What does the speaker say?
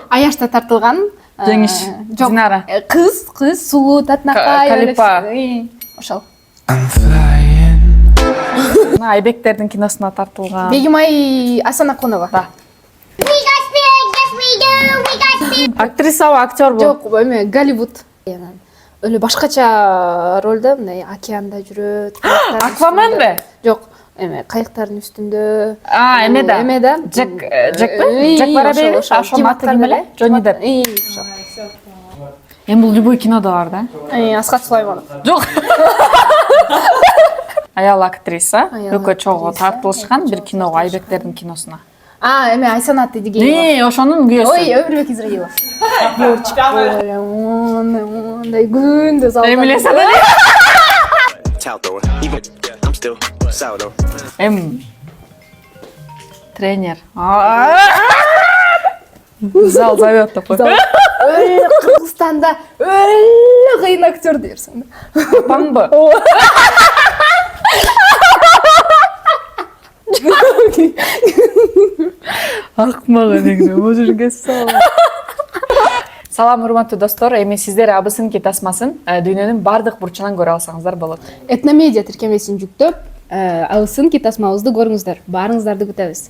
Аячта тартылган. Жеңиш. Динара. Кыз сулуу татынакай. Калипа. Ошол. Айбектердин киносуна тартылган. Бегимай Асан Акунова. Актрисабы, актербу? Жок, эме Голливуд. Өлө башкача ролдо, мындай океанда жүрөт. Акваменби? Жок, эме кайыктардын үстүндө. Эме да. Эме да. Джек бара бери? Ошонун аты ким эле? Джонни Депп. Эми бул любой кинодо бар да. Асхат Сулайманов. Жок. Аял актриса экөө чогуу тартылышкан бир киного, Айбектердин киносуна. Эме Айсанат Эдигеева. Ошонун күйөөсү. Ой, Өмүрбек Израилов. Мындай күндө залда. Эмиле Садалиев. Тренер. Зал зовёт деп коёп. Кыргызстанда өлө кыйын актер дерсиң. Паңбы? Акмак энеңде мужурге Салам урматтуу достор, эми сиздер Абысын тасмасын дүйнөнүн бардык бурчунан көрө алсаңыздар болот. Этномедиа тиркемесин жүктөп, Абысын тасмабызды көрүңүздөр. Баарыңыздарды күтөбүз.